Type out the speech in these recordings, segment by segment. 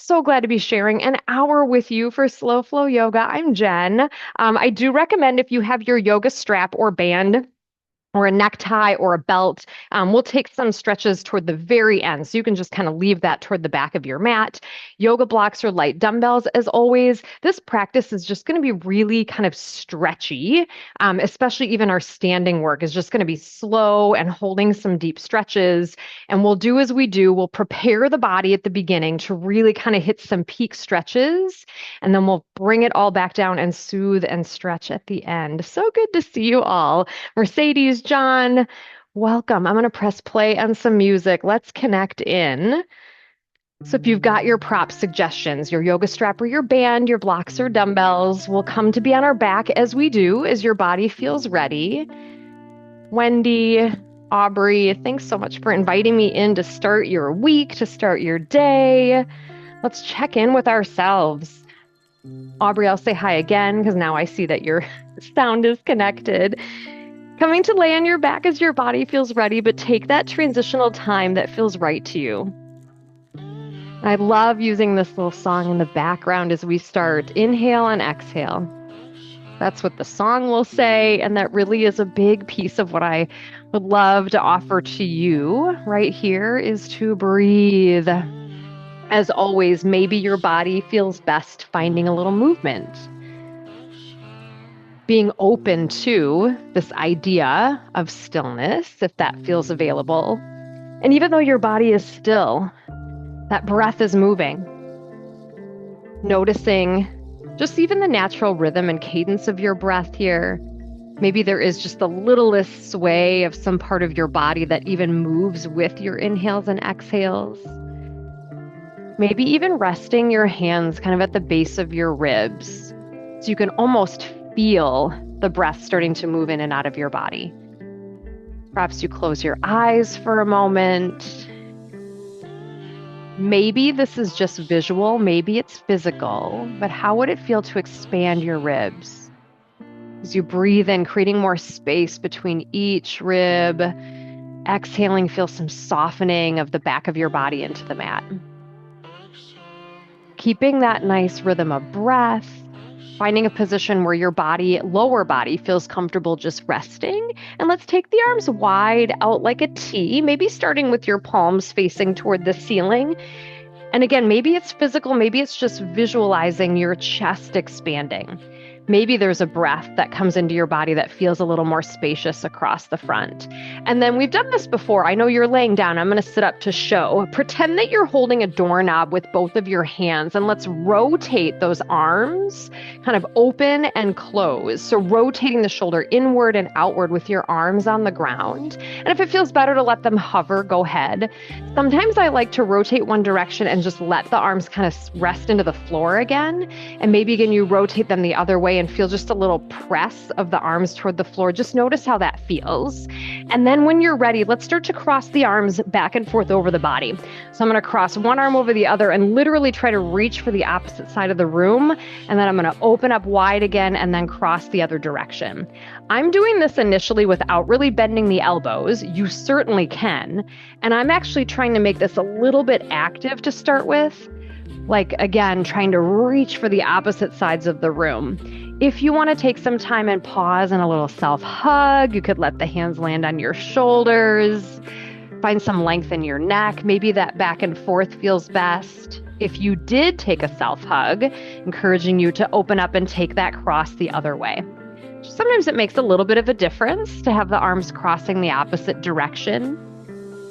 so glad to be sharing an hour with you for Slow Flow Yoga. I'm Jen. I do recommend if you have your yoga strap or band or a necktie or a belt. We'll take some stretches toward the very end. So you can just kind of leave that toward the back of your mat. Yoga blocks or light dumbbells, as always. This practice is just going to be really kind of stretchy, especially even our standing work is just going to be slow and holding some deep stretches. And we'll do as we do, we'll prepare the body at the beginning to really kind of hit some peak stretches. And then we'll bring it all back down and soothe and stretch at the end. So good to see you all. Mercedes, John, welcome. I'm going to press play on some music. Let's connect in. So if you've got your prop suggestions, your yoga strap or your band, your blocks or dumbbells, we'll come to be on our back as we do, as your body feels ready. Wendy, Aubrey, thanks so much for inviting me in to start your week, to start your day. Let's check in with ourselves. Aubrey, I'll say hi again because now I see that your sound is connected. Coming to lay on your back as your body feels ready, but take that transitional time that feels right to you. I love using this little song in the background as we start. Inhale and exhale. That's what the song will say, and that really is a big piece of what I would love to offer to you right here is to breathe. As always, maybe your body feels best finding a little movement. Being open to this idea of stillness, if that feels available. And even though your body is still, that breath is moving. Noticing just even the natural rhythm and cadence of your breath here. Maybe there is just the littlest sway of some part of your body that even moves with your inhales and exhales. Maybe even resting your hands kind of at the base of your ribs so you can almost feel the breath starting to move in and out of your body. Perhaps you close your eyes for a moment. Maybe this is just visual, maybe it's physical, but how would it feel to expand your ribs? As you breathe in, creating more space between each rib, exhaling, feel some softening of the back of your body into the mat. Keeping that nice rhythm of breath, finding a position where your body, lower body, feels comfortable just resting. And let's take the arms wide out like a T, maybe starting with your palms facing toward the ceiling. And again, maybe it's physical, maybe it's just visualizing your chest expanding. Maybe there's a breath that comes into your body that feels a little more spacious across the front. And then we've done this before. I know you're laying down. I'm going to sit up to show. Pretend that you're holding a doorknob with both of your hands, and let's rotate those arms kind of open and close. So rotating the shoulder inward and outward with your arms on the ground. And if it feels better to let them hover, go ahead. Sometimes I like to rotate one direction and just let the arms kind of rest into the floor again. And maybe again, you rotate them the other way and feel just a little press of the arms toward the floor. Just notice how that feels. And then when you're ready, let's start to cross the arms back and forth over the body. So I'm going to cross one arm over the other and literally try to reach for the opposite side of the room. And then I'm going to open up wide again and then cross the other direction. I'm doing this initially without really bending the elbows. You certainly can. And I'm actually trying to make this a little bit active to start with. Like, again, trying to reach for the opposite sides of the room. If you want to take some time and pause and a little self-hug, you could let the hands land on your shoulders, find some length in your neck. Maybe that back and forth feels best. If you did take a self-hug, encouraging you to open up and take that cross the other way. Sometimes it makes a little bit of a difference to have the arms crossing the opposite direction.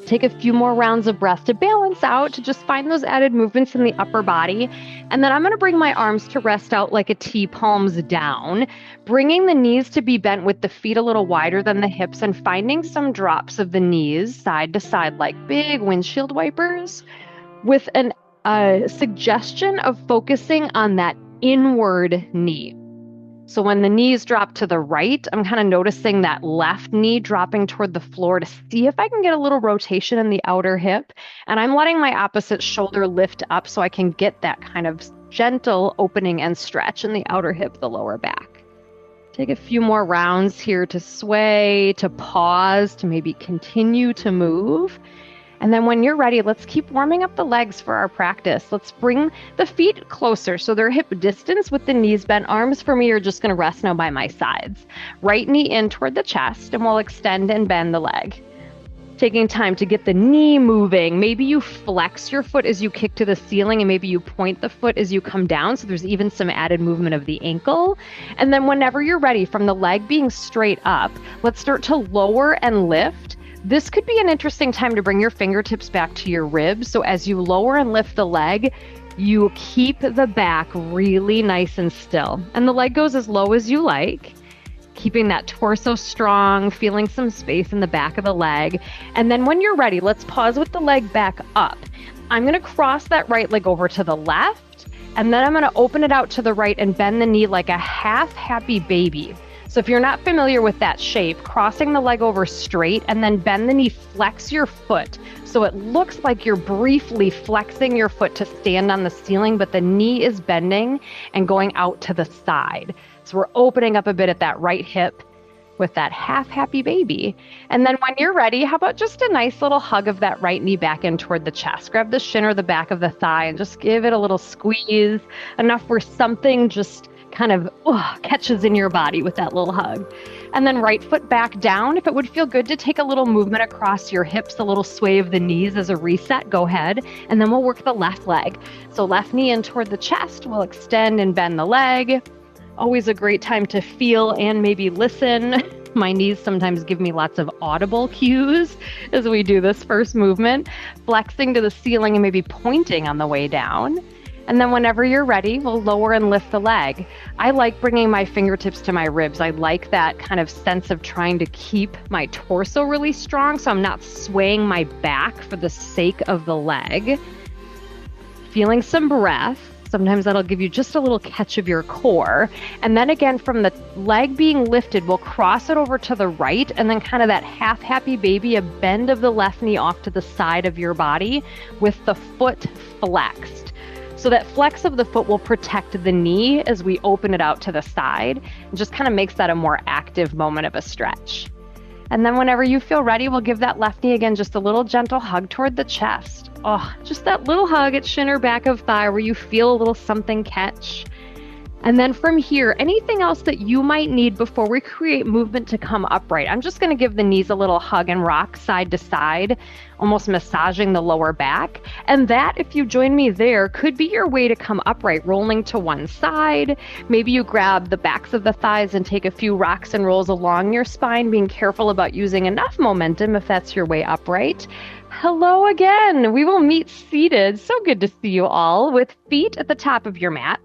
Take a few more rounds of breath to balance out, to just find those added movements in the upper body. And then I'm going to bring my arms to rest out like a T, palms down, bringing the knees to be bent with the feet a little wider than the hips and finding some drops of the knees side to side like big windshield wipers with a suggestion of focusing on that inward knee. So when the knees drop to the right, I'm kind of noticing that left knee dropping toward the floor to see if I can get a little rotation in the outer hip. And I'm letting my opposite shoulder lift up so I can get that kind of gentle opening and stretch in the outer hip, the lower back. Take a few more rounds here to sway, to pause, to maybe continue to move. And then when you're ready, let's keep warming up the legs for our practice. Let's bring the feet closer so they're hip distance with the knees bent. Arms for me are just going to rest now by my sides. Right knee in toward the chest, and we'll extend and bend the leg. Taking time to get the knee moving. Maybe you flex your foot as you kick to the ceiling, and maybe you point the foot as you come down. So there's even some added movement of the ankle. And then whenever you're ready, from the leg being straight up, let's start to lower and lift. This could be an interesting time to bring your fingertips back to your ribs. So as you lower and lift the leg, you keep the back really nice and still. And the leg goes as low as you like, keeping that torso strong, feeling some space in the back of the leg. And then when you're ready, let's pause with the leg back up. I'm going to cross that right leg over to the left, and then I'm going to open it out to the right and bend the knee like a half happy baby. So if you're not familiar with that shape, crossing the leg over straight and then bend the knee, flex your foot. So it looks like you're briefly flexing your foot to stand on the ceiling, but the knee is bending and going out to the side. So we're opening up a bit at that right hip with that half happy baby. And then when you're ready, how about just a nice little hug of that right knee back in toward the chest? Grab the shin or the back of the thigh and just give it a little squeeze, enough where something just kind of catches in your body with that little hug. And then right foot back down. If it would feel good to take a little movement across your hips, a little sway of the knees as a reset, go ahead. And then we'll work the left leg. So left knee in toward the chest. We'll extend and bend the leg. Always a great time to feel and maybe listen. My knees sometimes give me lots of audible cues as we do this first movement. Flexing to the ceiling and maybe pointing on the way down. And then whenever you're ready, we'll lower and lift the leg. I like bringing my fingertips to my ribs. I like that kind of sense of trying to keep my torso really strong so I'm not swaying my back for the sake of the leg. Feeling some breath. Sometimes that'll give you just a little catch of your core. And then again, from the leg being lifted, we'll cross it over to the right, and then kind of that half happy baby, a bend of the left knee off to the side of your body with the foot flexed. So that flex of the foot will protect the knee as we open it out to the side. It just kind of makes that a more active moment of a stretch. And then whenever you feel ready, we'll give that left knee again just a little gentle hug toward the chest. Oh, just that little hug at shin or back of thigh where you feel a little something catch. And then from here, anything else that you might need before we create movement to come upright. I'm just going to give the knees a little hug and rock side to side, almost massaging the lower back. And that, if you join me there, could be your way to come upright, rolling to one side. Maybe you grab the backs of the thighs and take a few rocks and rolls along your spine, being careful about using enough momentum if that's your way upright. Hello again. We will meet seated. So good to see you all, with feet at the top of your mat.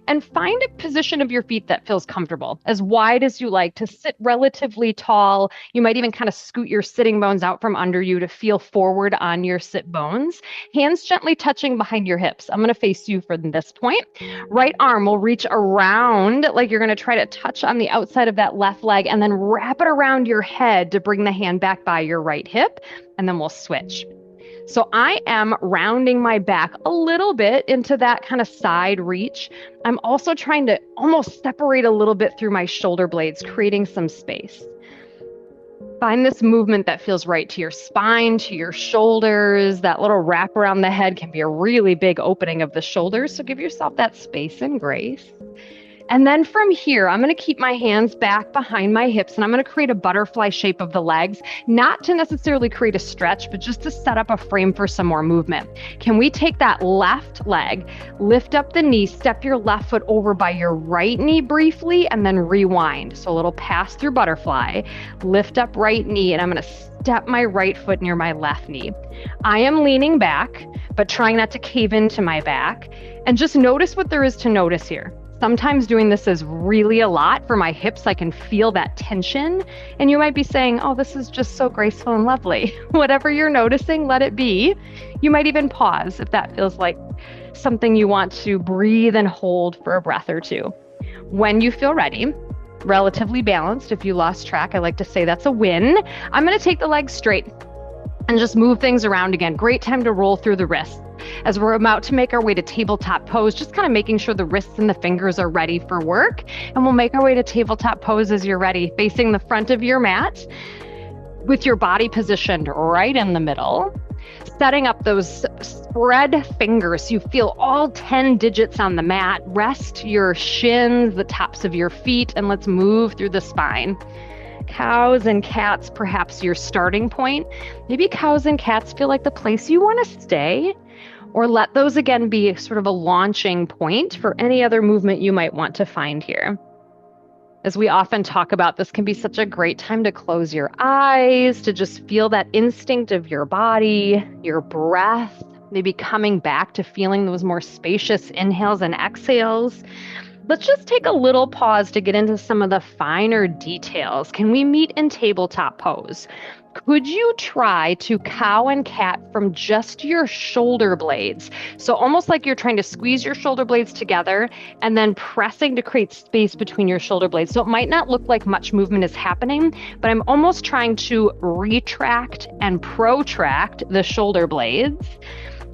And find a position of your feet that feels comfortable, as wide as you like, to sit relatively tall. You might even kind of scoot your sitting bones out from under you to feel forward on your sit bones. Hands gently touching behind your hips. I'm going to face you from this point. Right arm will reach around like you're going to try to touch on the outside of that left leg, and then wrap it around your head to bring the hand back by your right hip, and then we'll switch. So I am rounding my back a little bit into that kind of side reach. I'm also trying to almost separate a little bit through my shoulder blades, creating some space. Find this movement that feels right to your spine, to your shoulders. That little wrap around the head can be a really big opening of the shoulders. So give yourself that space and grace. And then from here, I'm going to keep my hands back behind my hips, and I'm going to create a butterfly shape of the legs, not to necessarily create a stretch, but just to set up a frame for some more movement. Can we take that left leg, lift up the knee, step your left foot over by your right knee briefly, and then rewind. So a little pass through butterfly, lift up right knee, and I'm going to step my right foot near my left knee. I am leaning back, but trying not to cave into my back, and just notice what there is to notice here. Sometimes doing this is really a lot for my hips. I can feel that tension. And you might be saying, oh, this is just so graceful and lovely. Whatever you're noticing, let it be. You might even pause if that feels like something you want to breathe and hold for a breath or two. When you feel ready, relatively balanced. If you lost track, I like to say that's a win. I'm going to take the legs straight and just move things around again. Great time to roll through the wrists. As we're about to make our way to tabletop pose, just kind of making sure the wrists and the fingers are ready for work. And we'll make our way to tabletop pose as you're ready, facing the front of your mat with your body positioned right in the middle. setting up those spread fingers. You feel all 10 digits on the mat. Rest your shins, the tops of your feet, and let's move through the spine. Cows and cats, perhaps your starting point. Maybe cows and cats feel like the place you want to stay, or let those again be sort of a launching point for any other movement you might want to find here. As we often talk about, this can be such a great time to close your eyes, to just feel that instinct of your body, your breath, maybe coming back to feeling those more spacious inhales and exhales. Let's just take a little pause to get into some of the finer details. Can we meet in tabletop pose? Could you try to cow and cat from just your shoulder blades? So almost like you're trying to squeeze your shoulder blades together and then pressing to create space between your shoulder blades. So it might not look like much movement is happening, but I'm almost trying to retract and protract the shoulder blades.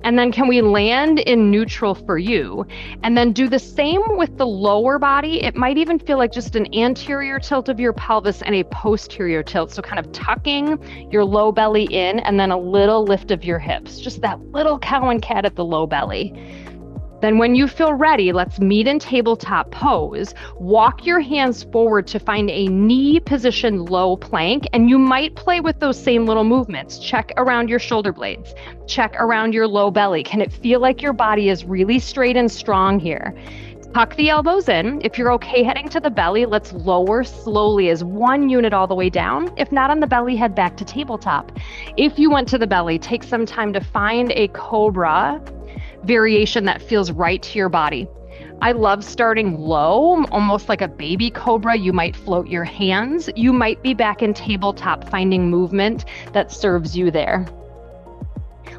And then can we land in neutral for you? And then do the same with the lower body. It might even feel like just an anterior tilt of your pelvis and a posterior tilt. So kind of tucking your low belly in and then a little lift of your hips. Just that little cow and cat at the low belly. Then when you feel ready, let's meet in tabletop pose. Walk your hands forward to find a knee position low plank, and you might play with those same little movements. Check around your shoulder blades. Check around your low belly. Can it feel like your body is really straight and strong here? Tuck the elbows in. If you're okay heading to the belly, let's lower slowly as one unit all the way down. If not on the belly, head back to tabletop. If you went to the belly, take some time to find a cobra variation that feels right to your body. I love starting low, almost like a baby cobra. You might float your hands. You might be back in tabletop, finding movement that serves you there.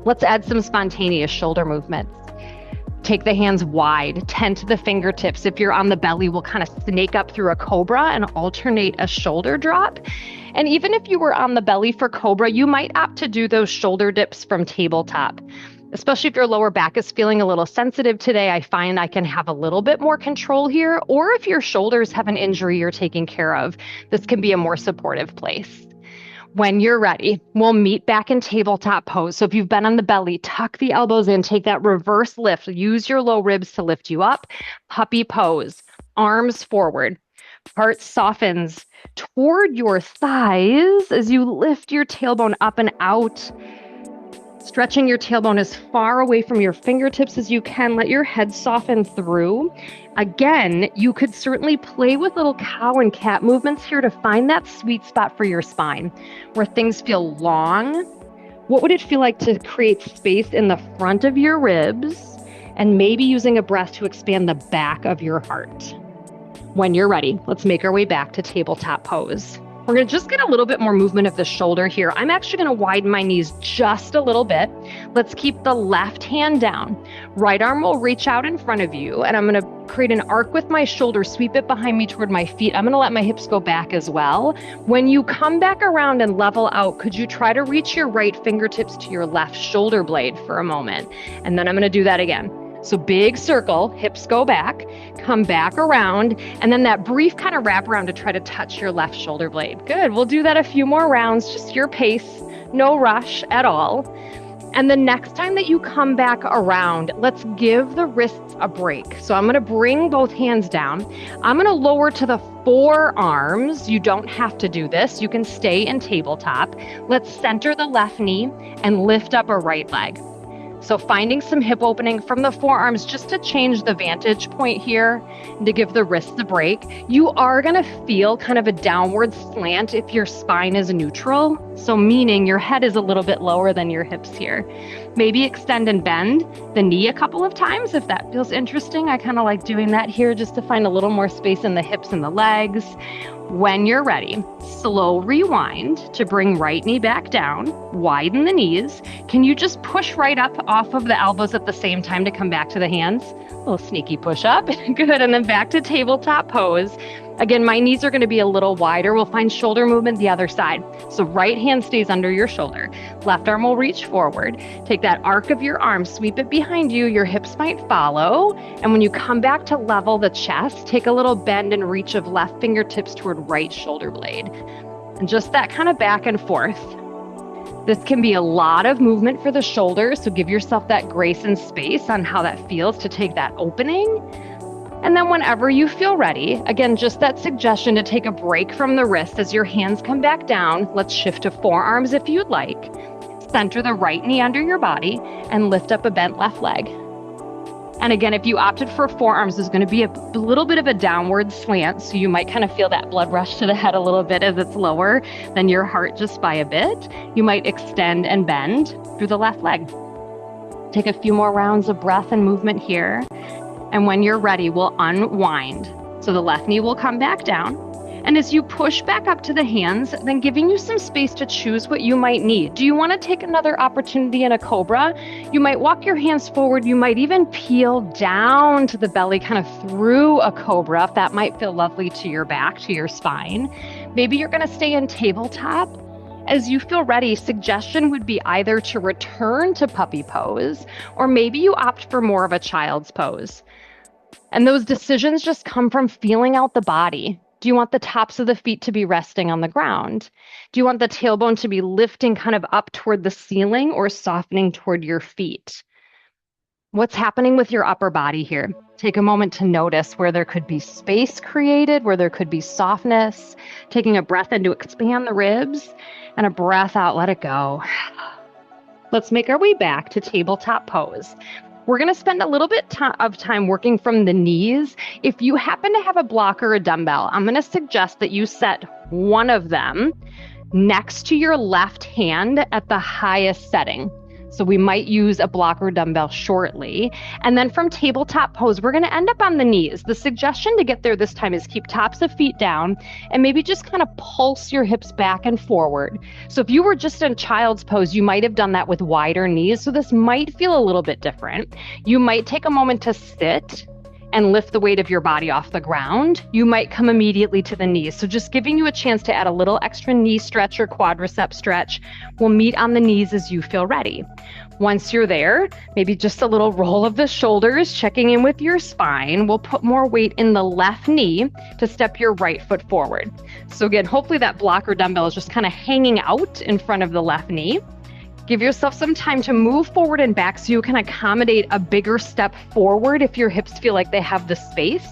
Let's add some spontaneous shoulder movements. Take the hands wide, tent the fingertips. If you're on the belly, we'll kind of snake up through a cobra and alternate a shoulder drop. And even if you were on the belly for cobra, you might opt to do those shoulder dips from tabletop. Especially if your lower back is feeling a little sensitive today, I find I can have a little bit more control here. Or if your shoulders have an injury you're taking care of, this can be a more supportive place. When you're ready, we'll meet back in tabletop pose. So if you've been on the belly, tuck the elbows in, take that reverse lift, use your low ribs to lift you up. Puppy pose, arms forward. Heart softens toward your thighs as you lift your tailbone up and out. Stretching your tailbone as far away from your fingertips as you can. Let your head soften through. Again, you could certainly play with little cow and cat movements here to find that sweet spot for your spine where things feel long. What would it feel like to create space in the front of your ribs and maybe using a breath to expand the back of your heart? When you're ready, let's make our way back to tabletop pose. We're going to just get a little bit more movement of the shoulder here. I'm actually going to widen my knees just a little bit. Let's keep the left hand down. Right arm will reach out in front of you, and I'm going to create an arc with my shoulder, sweep it behind me toward my feet. I'm going to let my hips go back as well. When you come back around and level out, could you try to reach your right fingertips to your left shoulder blade for a moment? And then I'm going to do that again. So big circle, hips go back, come back around, and then that brief kind of wrap around to try to touch your left shoulder blade. Good. We'll do that a few more rounds, just your pace, no rush at all. And the next time that you come back around, let's give the wrists a break. So I'm going to bring both hands down. I'm going to lower to the forearms. You don't have to do this. You can stay in tabletop. Let's center the left knee and lift up a right leg. So finding some hip opening from the forearms just to change the vantage point here and to give the wrists a break. You are going to feel kind of a downward slant if your spine is neutral. So meaning your head is a little bit lower than your hips here. Maybe extend and bend the knee a couple of times if that feels interesting. I kind of like doing that here just to find a little more space in the hips and the legs. When you're ready, slow rewind to bring right knee back down, widen the knees. Can you just push right up off of the elbows at the same time to come back to the hands? A little sneaky push up. Good. And then back to tabletop pose. Again, my knees are going to be a little wider. We'll find shoulder movement the other side. So right hand stays under your shoulder. Left arm will reach forward. Take that arc of your arm, sweep it behind you. Your hips might follow. And when you come back to level the chest, take a little bend and reach of left fingertips toward right shoulder blade. And just that kind of back and forth. This can be a lot of movement for the shoulders, so give yourself that grace and space on how that feels to take that opening. And then whenever you feel ready, again, just that suggestion to take a break from the wrist as your hands come back down. Let's shift to forearms if you'd like. Center the right knee under your body and lift up a bent left leg. And again, if you opted for forearms, there's going to be a little bit of a downward slant. So you might kind of feel that blood rush to the head a little bit as it's lower than your heart just by a bit. You might extend and bend through the left leg. Take a few more rounds of breath and movement here. And when you're ready, we'll unwind. So the left knee will come back down. And as you push back up to the hands, then giving you some space to choose what you might need. Do you want to take another opportunity in a cobra? You might walk your hands forward. You might even peel down to the belly, kind of through a cobra, if that might feel lovely to your back, to your spine. Maybe you're going to stay in tabletop. As you feel ready, suggestion would be either to return to puppy pose, or maybe you opt for more of a child's pose. And those decisions just come from feeling out the body. Do you want the tops of the feet to be resting on the ground? Do you want the tailbone to be lifting kind of up toward the ceiling or softening toward your feet? What's happening with your upper body here? Take a moment to notice where there could be space created, where there could be softness. Taking a breath in to expand the ribs and a breath out, let it go. Let's make our way back to tabletop pose. We're going to spend a little bit of time working from the knees. If you happen to have a block or a dumbbell, I'm going to suggest that you set one of them next to your left hand at the highest setting. So we might use a block or dumbbell shortly. And then from tabletop pose, we're going to end up on the knees. The suggestion to get there this time is keep tops of feet down and maybe just kind of pulse your hips back and forward. So if you were just in child's pose, you might have done that with wider knees. So this might feel a little bit different. You might take a moment to sit and lift the weight of your body off the ground. You might come immediately to the knees. So just giving you a chance to add a little extra knee stretch or quadricep stretch. We'll meet on the knees as you feel ready. Once you're there, maybe just a little roll of the shoulders, checking in with your spine. We'll put more weight in the left knee to step your right foot forward. So again, hopefully that block or dumbbell is just kind of hanging out in front of the left knee. Give yourself some time to move forward and back so you can accommodate a bigger step forward if your hips feel like they have the space.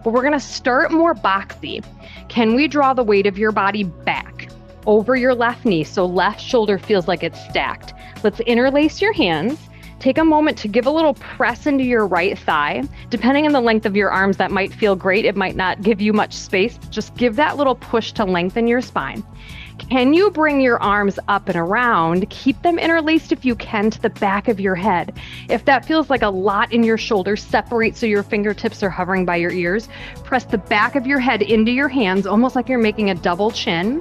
But we're going to start more boxy. Can we draw the weight of your body back over your left knee so left shoulder feels like it's stacked? Let's interlace your hands. Take a moment to give a little press into your right thigh. Depending on the length of your arms, that might feel great. It might not give you much space. Just give that little push to lengthen your spine. Can you bring your arms up and around? Keep them interlaced if you can to the back of your head. If that feels like a lot in your shoulders, separate so your fingertips are hovering by your ears. Press the back of your head into your hands, almost like you're making a double chin.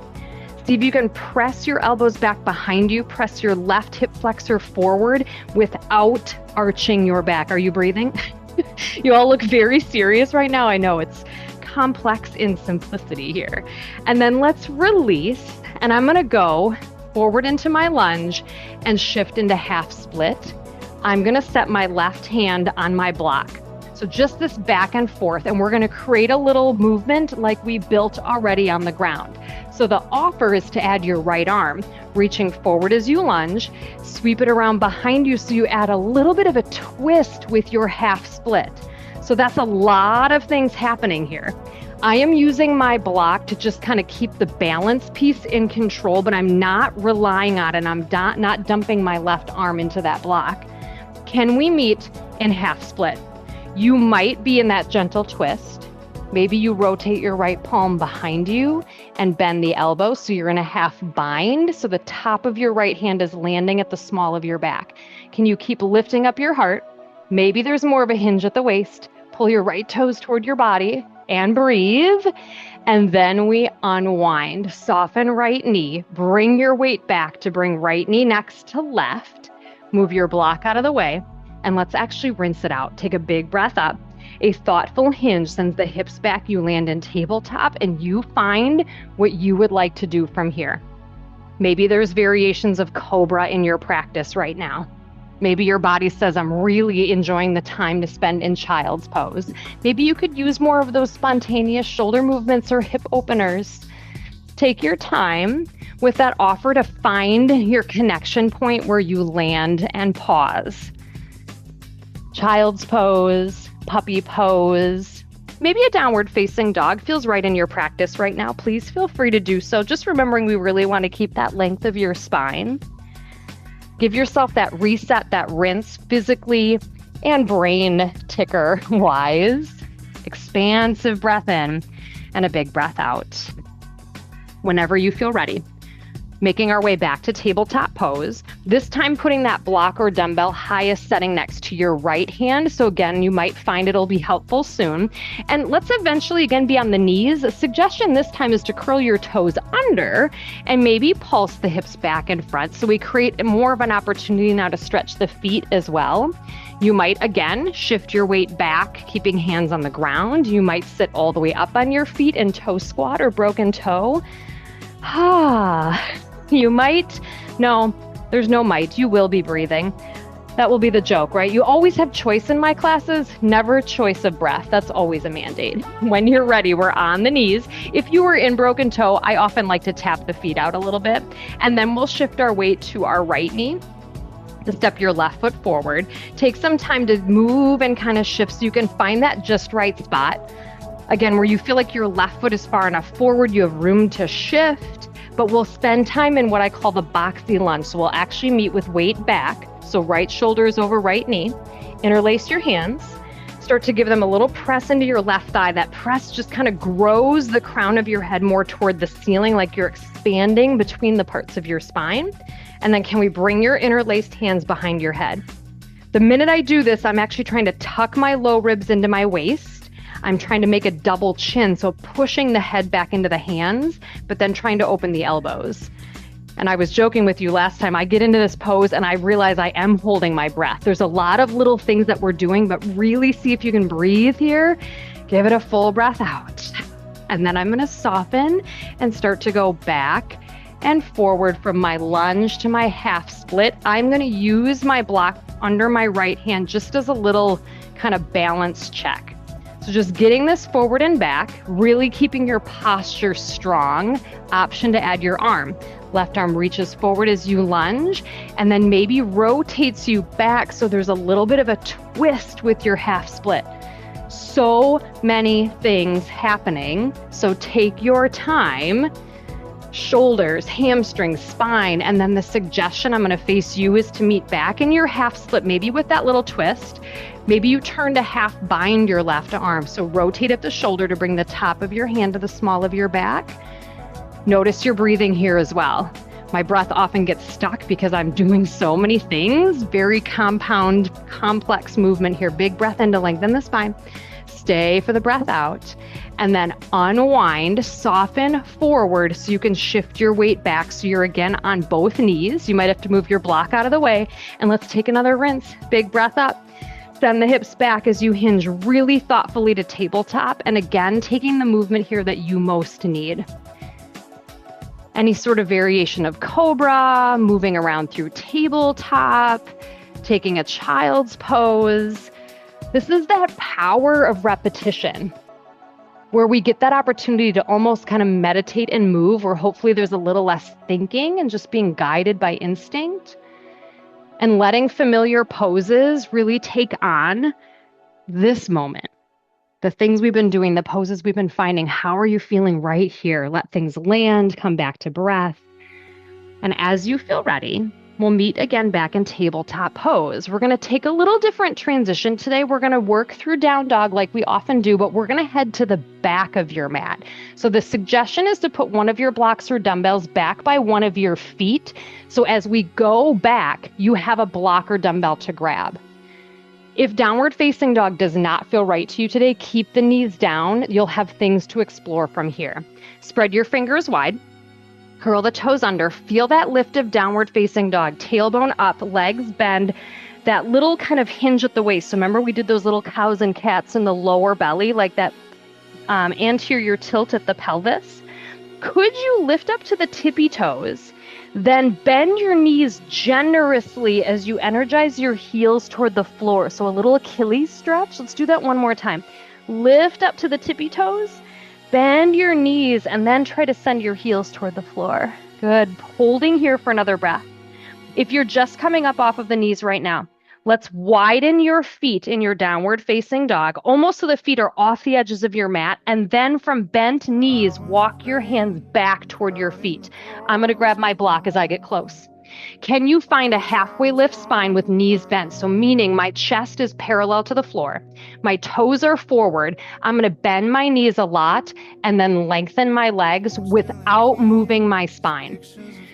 See if you can press your elbows back behind you. Press your left hip flexor forward without arching your back. Are you breathing? You all look very serious right now. I know it's complex in simplicity here. And then let's release. And I'm going to go forward into my lunge and shift into half split. I'm going to set my left hand on my block. So just this back and forth, and we're going to create a little movement like we built already on the ground. So the offer is to add your right arm, reaching forward as you lunge, sweep it around behind you so you add a little bit of a twist with your half split. So that's a lot of things happening here. I am using my block to just kind of keep the balance piece in control, but I'm not relying on it. I'm not dumping my left arm into that block. Can we meet in half split? You might be in that gentle twist. Maybe you rotate your right palm behind you and bend the elbow so you're in a half bind. So the top of your right hand is landing at the small of your back. Can you keep lifting up your heart? Maybe there's more of a hinge at the waist. Pull your right toes toward your body and breathe. And then we unwind. Soften right knee. Bring your weight back to bring right knee next to left. Move your block out of the way. And let's actually rinse it out. Take a big breath up. A thoughtful hinge sends the hips back. You land in tabletop and you find what you would like to do from here. Maybe there's variations of cobra in your practice right now. Maybe your body says, I'm really enjoying the time to spend in child's pose. Maybe you could use more of those spontaneous shoulder movements or hip openers. Take your time. with that offer to find your connection point where you land and pause. Child's pose, puppy pose, maybe a downward facing dog feels right in your practice right now. Please feel free to do so. Just remembering we really want to keep that length of your spine. Give yourself that reset, that rinse physically and brain ticker wise. Expansive breath in and a big breath out. Whenever you feel ready. Making our way back to tabletop pose, this time putting that block or dumbbell highest setting next to your right hand. So again, you might find it'll be helpful soon. And let's eventually again be on the knees. A suggestion this time is to curl your toes under and maybe pulse the hips back and front. So we create more of an opportunity now to stretch the feet as well. You might, again, shift your weight back, keeping hands on the ground. You might sit all the way up on your feet in toe squat or broken toe. You might, no, there's no might, you will be breathing. That will be the joke, right? You always have choice in my classes, never choice of breath. That's always a mandate. When you're ready, we're on the knees. If you were in broken toe, I often like to tap the feet out a little bit, and then we'll shift our weight to our right knee. To step your left foot forward. Take some time to move and kind of shift so you can find that just right spot. Again, where you feel like your left foot is far enough forward, you have room to shift, but we'll spend time in what I call the boxy lunge. So we'll actually meet with weight back. So right shoulder is over right knee. Interlace your hands. Start to give them a little press into your left thigh. That press just kind of grows the crown of your head more toward the ceiling, like you're expanding between the parts of your spine. And then can we bring your interlaced hands behind your head? The minute I do this, I'm actually trying to tuck my low ribs into my waist. I'm trying to make a double chin, so pushing the head back into the hands, but then trying to open the elbows. And I was joking with you last time, I get into this pose and I realize I am holding my breath. There's a lot of little things that we're doing, but really see if you can breathe here. Give it a full breath out. And then I'm gonna soften and start to go back and forward from my lunge to my half split. I'm gonna use my block under my right hand just as a little kind of balance check. So just getting this forward and back, really keeping your posture strong. Option to add your arm. Left arm reaches forward as you lunge and then maybe rotates you back so there's a little bit of a twist with your half split. So many things happening, so take your time. Shoulders, hamstrings, spine, and then the suggestion I'm going to face you is to meet back in your half split, maybe with that little twist. Maybe you turn to half bind your left arm. So rotate at the shoulder to bring the top of your hand to the small of your back. Notice your breathing here as well. My breath often gets stuck because I'm doing so many things. Very compound, complex movement here. Big breath in to lengthen the spine. Stay for the breath out. And then unwind, soften forward so you can shift your weight back so you're again on both knees. You might have to move your block out of the way. And let's take another rinse. Big breath up. Send the hips back as you hinge really thoughtfully to tabletop. And again, taking the movement here that you most need. Any sort of variation of cobra, moving around through tabletop, taking a child's pose. This is that power of repetition where we get that opportunity to almost kind of meditate and move, where hopefully there's a little less thinking and just being guided by instinct. And letting familiar poses really take on this moment. The things we've been doing, the poses we've been finding, how are you feeling right here? Let things land, come back to breath. And as you feel ready, we'll meet again back in tabletop pose. We're going to take a little different transition today. We're going to work through down dog like we often do, but we're going to head to the back of your mat. So the suggestion is to put one of your blocks or dumbbells back by one of your feet. So as we go back, you have a block or dumbbell to grab. If downward facing dog does not feel right to you today, keep the knees down. You'll have things to explore from here. Spread your fingers wide. Curl the toes under. Feel that lift of downward facing dog. Tailbone up, legs bend. That little kind of hinge at the waist. So remember we did those little cows and cats in the lower belly, like that anterior tilt at the pelvis. Could you lift up to the tippy toes? Then bend your knees generously as you energize your heels toward the floor. So a little Achilles stretch. Let's do that one more time. Lift up to the tippy toes. Bend your knees and then try to send your heels toward the floor. Good. Holding here for another breath. If you're just coming up off of the knees right now, let's widen your feet in your downward facing dog, almost so the feet are off the edges of your mat. And then from bent knees, walk your hands back toward your feet. I'm going to grab my block as I get close. Can you find a halfway lift spine with knees bent? So meaning my chest is parallel to the floor. My toes are forward. I'm going to bend my knees a lot and then lengthen my legs without moving my spine.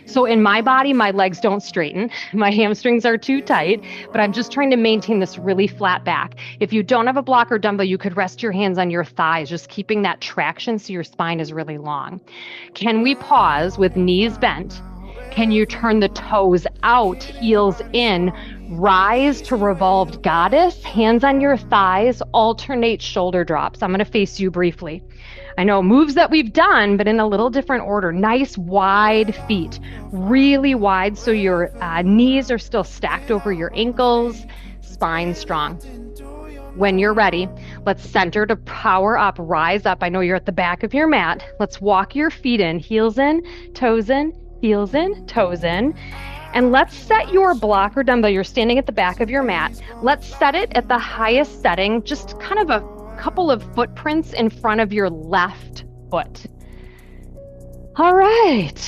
So in my body, my legs don't straighten. My hamstrings are too tight, but I'm just trying to maintain this really flat back. If you don't have a block or dumbbell, you could rest your hands on your thighs, just keeping that traction so your spine is really long. Can we pause with knees bent? Can you turn the toes out, heels in, rise to revolved goddess, hands on your thighs, alternate shoulder drops. I'm going to face you briefly. I know moves that we've done, but in a little different order. Nice wide feet, really wide so your knees are still stacked over your ankles, spine strong. When you're ready, let's center to power up, rise up. I know you're at the back of your mat. Let's walk your feet in, heels in, toes in, heels in, toes in. And let's set your block or dumbbell. You're standing at the back of your mat. Let's set it at the highest setting, just kind of a couple of footprints in front of your left foot. All right.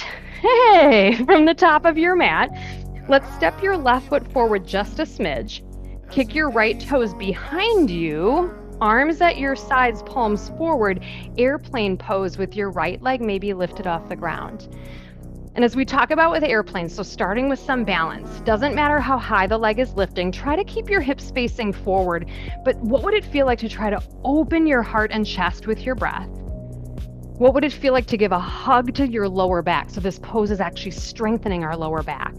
Hey, from the top of your mat, let's step your left foot forward just a smidge. Kick your right toes behind you, arms at your sides, palms forward, airplane pose with your right leg maybe lifted off the ground. And as we talk about with airplanes, so starting with some balance, doesn't matter how high the leg is lifting, try to keep your hips facing forward. But what would it feel like to try to open your heart and chest with your breath? What would it feel like to give a hug to your lower back? So this pose is actually strengthening our lower back.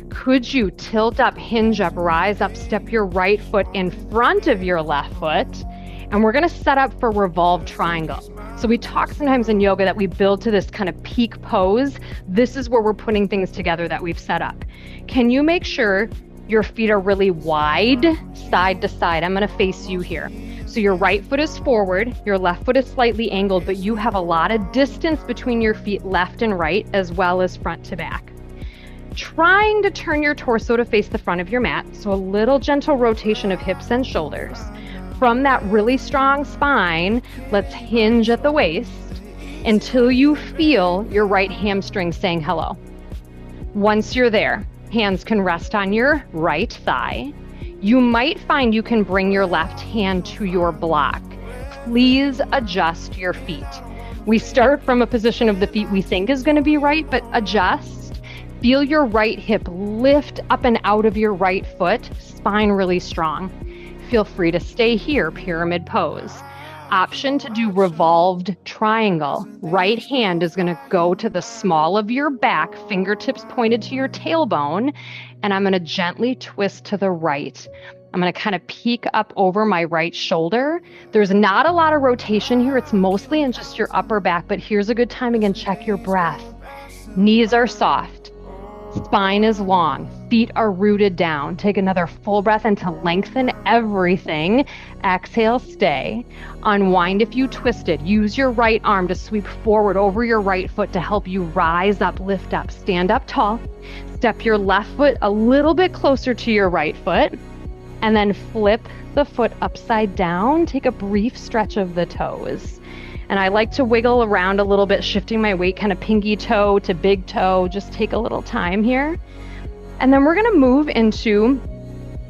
Could you tilt up, hinge up, rise up, step your right foot in front of your left foot? And we're going to set up for revolved triangle. So we talk sometimes in yoga that we build to this kind of peak pose. This is where we're putting things together that we've set up. Can you make sure your feet are really wide, side to side? I'm going to face you here. So your right foot is forward, your left foot is slightly angled, but you have a lot of distance between your feet left and right, as well as front to back. Trying to turn your torso to face the front of your mat. So a little gentle rotation of hips and shoulders. From that really strong spine, let's hinge at the waist until you feel your right hamstring saying hello. Once you're there, hands can rest on your right thigh. You might find you can bring your left hand to your block. Please adjust your feet. We start from a position of the feet we think is going to be right, but adjust. Feel your right hip lift up and out of your right foot, spine really strong. Feel free to stay here, pyramid pose. Option to do revolved triangle. Right hand is going to go to the small of your back, fingertips pointed to your tailbone, and I'm going to gently twist to the right. I'm going to kind of peek up over my right shoulder. There's not a lot of rotation here. It's mostly in just your upper back, but here's a good time again. Check your breath. Knees are soft. Spine is long. Feet are rooted down. Take another full breath and to lengthen everything. Exhale, stay. Unwind if you twisted. Use your right arm to sweep forward over your right foot to help you rise up, lift up. Stand up tall. Step your left foot a little bit closer to your right foot. And then flip the foot upside down. Take a brief stretch of the toes. And I like to wiggle around a little bit, shifting my weight, kind of pinky toe to big toe. Just take a little time here. And then we're going to move into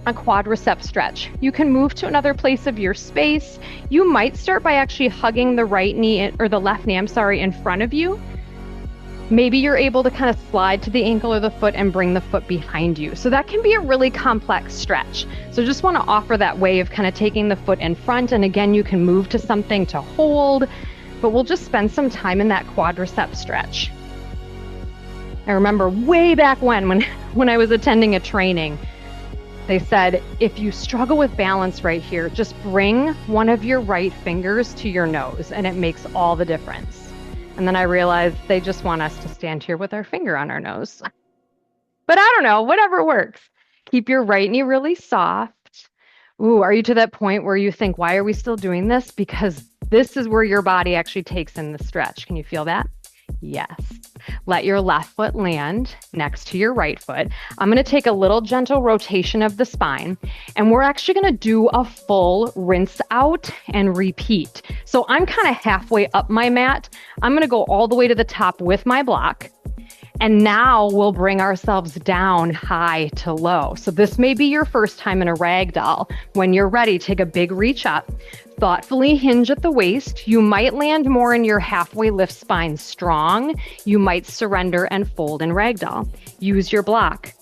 a quadricep stretch. You can move to another place of your space. You might start by actually hugging the right knee or the left knee, in front of you. Maybe you're able to kind of slide to the ankle or the foot and bring the foot behind you. So that can be a really complex stretch. So just want to offer that way of kind of taking the foot in front. And again, you can move to something to hold, but we'll just spend some time in that quadricep stretch. I remember way back when I was attending a training, they said, if you struggle with balance right here, just bring one of your right fingers to your nose and it makes all the difference. And then I realized they just want us to stand here with our finger on our nose. But I don't know, whatever works. Keep your right knee really soft. Ooh, are you to that point where you think, why are we still doing this? Because this is where your body actually takes in the stretch. Can you feel that? Yes. Let your left foot land next to your right foot. I'm going to take a little gentle rotation of the spine, and we're actually going to do a full rinse out and repeat. So I'm kind of halfway up my mat. I'm going to go all the way to the top with my block. And now we'll bring ourselves down high to low. So this may be your first time in a ragdoll. When you're ready, take a big reach up. Thoughtfully hinge at the waist. You might land more in your halfway lift spine strong. You might surrender and fold in ragdoll. Use your block.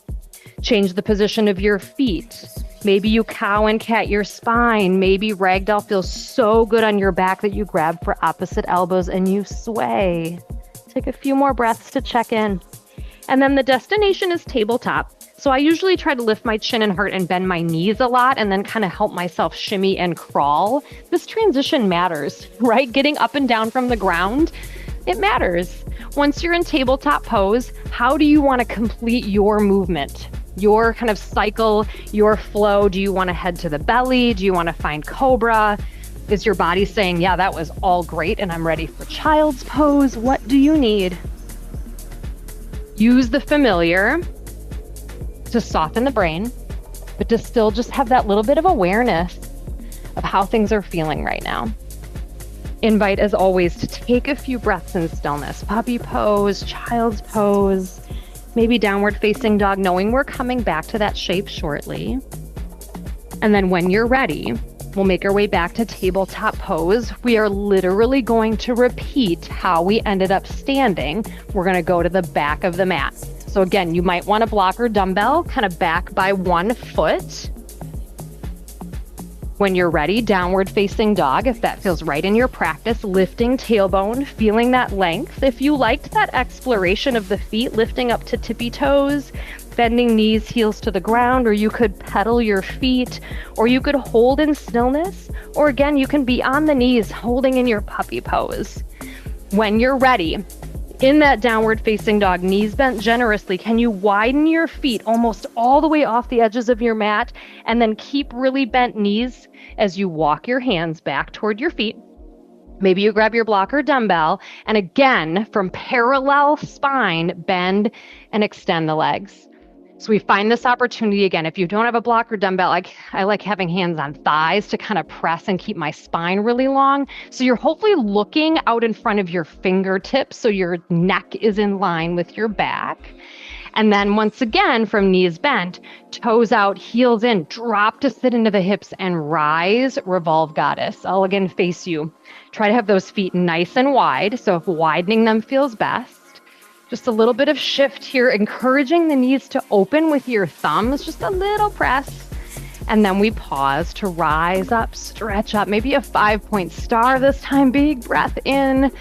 Change the position of your feet. Maybe you cow and cat your spine. Maybe ragdoll feels so good on your back that you grab for opposite elbows and you sway. Take a few more breaths to check in. And then the destination is tabletop. So I usually try to lift my chin and heart and bend my knees a lot and then kind of help myself shimmy and crawl. This transition matters, right? Getting up and down from the ground, it matters. Once you're in tabletop pose, how do you want to complete your movement? Your kind of cycle, your flow? Do you want to head to the belly? Do you want to find cobra? Is your body saying, yeah, that was all great and I'm ready for child's pose? What do you need? Use the familiar to soften the brain, but to still just have that little bit of awareness of how things are feeling right now. Invite, as always, to take a few breaths in stillness. Puppy pose, child's pose, maybe downward facing dog, knowing we're coming back to that shape shortly. And then when you're ready, we'll make our way back to tabletop pose. We are literally going to repeat how we ended up standing. We're going to go to the back of the mat. So again, you might want to block or dumbbell kind of back by 1 foot. When you're ready, downward facing dog, if that feels right in your practice, lifting tailbone, feeling that length. If you liked that exploration of the feet, lifting up to tippy toes, bending knees, heels to the ground, or you could pedal your feet, or you could hold in stillness, or again, you can be on the knees holding in your puppy pose. When you're ready, in that downward facing dog, knees bent generously, can you widen your feet almost all the way off the edges of your mat and then keep really bent knees as you walk your hands back toward your feet? Maybe you grab your block or dumbbell, and again, from parallel spine, bend and extend the legs. So we find this opportunity again. If you don't have a block or dumbbell, I like having hands on thighs to kind of press and keep my spine really long. So you're hopefully looking out in front of your fingertips so your neck is in line with your back. And then once again, from knees bent, toes out, heels in, drop to sit into the hips and rise, revolve goddess. I'll again face you. Try to have those feet nice and wide. So if widening them feels best. Just a little bit of shift here, encouraging the knees to open with your thumbs, just a little press. And then we pause to rise up, stretch up, maybe a 5-point star this time. Big breath in,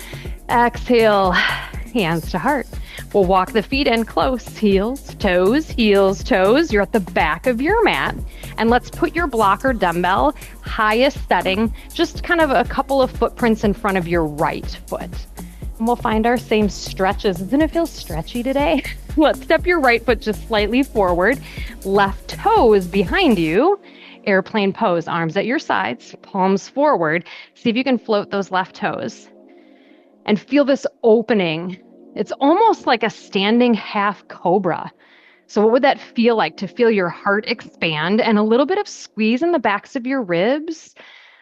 exhale, hands to heart. We'll walk the feet in close, heels, toes, heels, toes. You're at the back of your mat. And let's put your block or dumbbell, highest setting, just kind of a couple of footprints in front of your right foot. And we'll find our same stretches. Doesn't it feel stretchy today? Let's step your right foot just slightly forward. Left toe is behind you. Airplane pose, arms at your sides, palms forward. See if you can float those left toes. And feel this opening. It's almost like a standing half cobra. So what would that feel like to feel your heart expand and a little bit of squeeze in the backs of your ribs?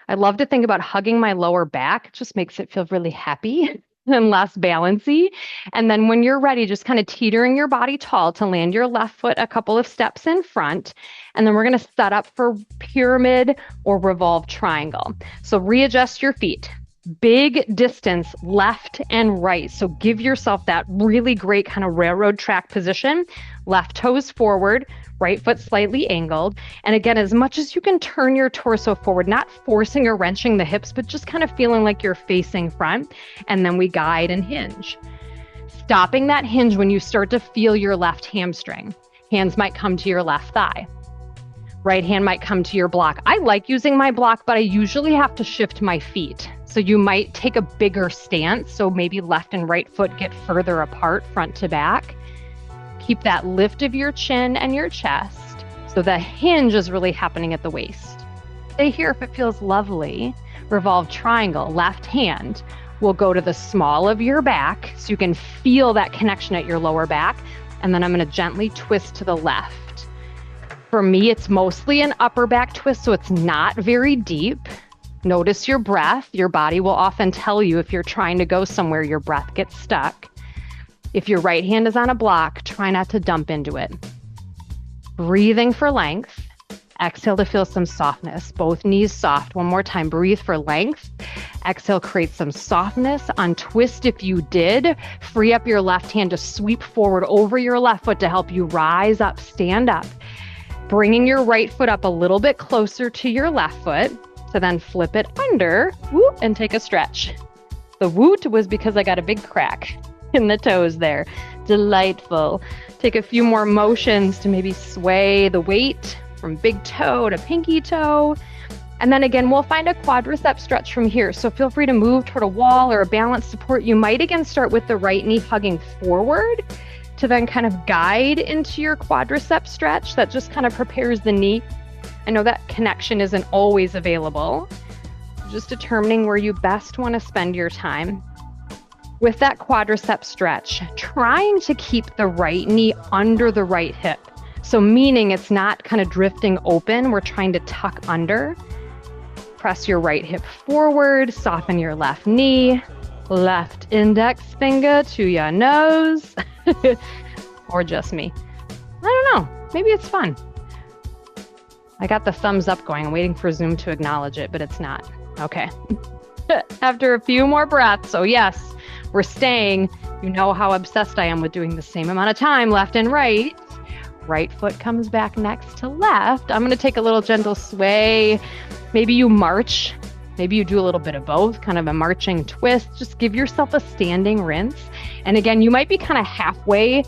I love to think about hugging my lower back. It just makes it feel really happy and less balancy. And then when you're ready, just kind of teetering your body tall to land your left foot a couple of steps in front. And then we're going to set up for pyramid or revolve triangle. So readjust your feet. Big distance left and right. So give yourself that really great kind of railroad track position. Left toes forward, right foot slightly angled. And again, as much as you can turn your torso forward, not forcing or wrenching the hips, but just kind of feeling like you're facing front. And then we guide and hinge. Stopping that hinge when you start to feel your left hamstring. Hands might come to your left thigh. Right hand might come to your block. I like using my block, but I usually have to shift my feet. So you might take a bigger stance. So maybe left and right foot get further apart, front to back. Keep that lift of your chin and your chest. So the hinge is really happening at the waist. Stay here if it feels lovely. Revolve triangle, left hand, We'll go to the small of your back so you can feel that connection at your lower back. And then I'm going to gently twist to the left. For me, it's mostly an upper back twist, so it's not very deep. Notice your breath. Your body will often tell you if you're trying to go somewhere, your breath gets stuck. If your right hand is on a block, try not to dump into it. Breathing for length. Exhale to feel some softness. Both knees soft. One more time. Breathe for length. Exhale, create some softness. Untwist if you did. Free up your left hand to sweep forward over your left foot to help you rise up, stand up. Bringing your right foot up a little bit closer to your left foot. So then flip it under, whoop, and take a stretch. The woot was because I got a big crack in the toes there. Delightful. Take a few more motions to maybe sway the weight from big toe to pinky toe. And then again, we'll find a quadricep stretch from here. So feel free to move toward a wall or a balance support. You might again start with the right knee hugging forward to then kind of guide into your quadricep stretch. That just kind of prepares the knee. I know that connection isn't always available. Just determining where you best want to spend your time. With that quadricep stretch, trying to keep the right knee under the right hip. So meaning it's not kind of drifting open, we're trying to tuck under. Press your right hip forward, soften your left knee, left index finger to your nose, or just me. I don't know, maybe it's fun. I got the thumbs up going, I'm waiting for Zoom to acknowledge it, but it's not. Okay. After a few more breaths, so yes, we're staying. You know how obsessed I am with doing the same amount of time, left and right. Right foot comes back next to left. I'm going to take a little gentle sway. Maybe you march. Maybe you do a little bit of both, kind of a marching twist. Just give yourself a standing rinse. And again, you might be kind of halfway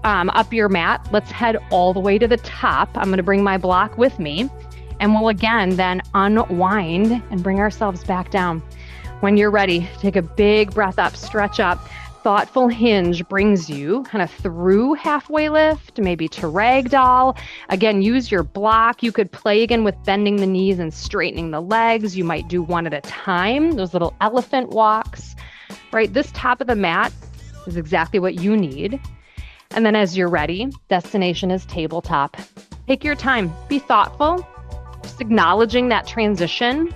up your mat. Let's head all the way to the top. I'm going to bring my block with me. And we'll again then unwind and bring ourselves back down. When you're ready, take a big breath up, stretch up. Thoughtful hinge brings you kind of through halfway lift, maybe to ragdoll. Again, use your block. You could play again with bending the knees and straightening the legs. You might do one at a time, those little elephant walks, right? This top of the mat is exactly what you need. And then as you're ready, destination is tabletop. Take your time, be thoughtful, just acknowledging that transition,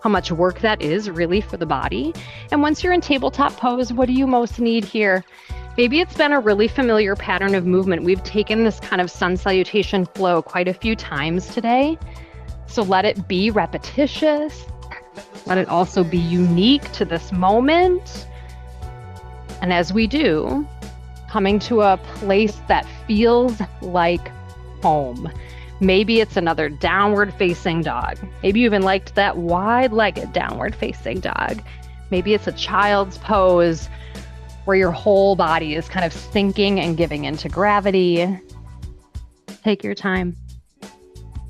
how much work that is really for the body. And once you're in tabletop pose, what do you most need here? Maybe it's been a really familiar pattern of movement. We've taken this kind of sun salutation flow quite a few times today. So let it be repetitious. Let it also be unique to this moment. And as we do, coming to a place that feels like home. Maybe it's another downward facing dog. Maybe you even liked that wide-legged downward facing dog. Maybe it's a child's pose where your whole body is kind of sinking and giving into gravity. Take your time.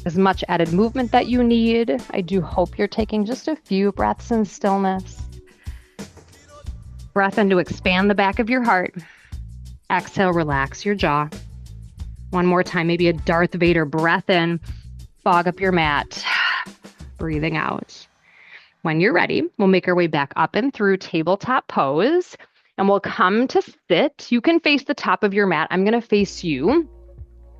As much added movement that you need. I do hope you're taking just a few breaths in stillness. Breath in to expand the back of your heart. Exhale, relax your jaw. One more time, maybe a Darth Vader breath in, fog up your mat, breathing out. When you're ready, we'll make our way back up and through tabletop pose, and we'll come to sit. You can face the top of your mat. I'm going to face you.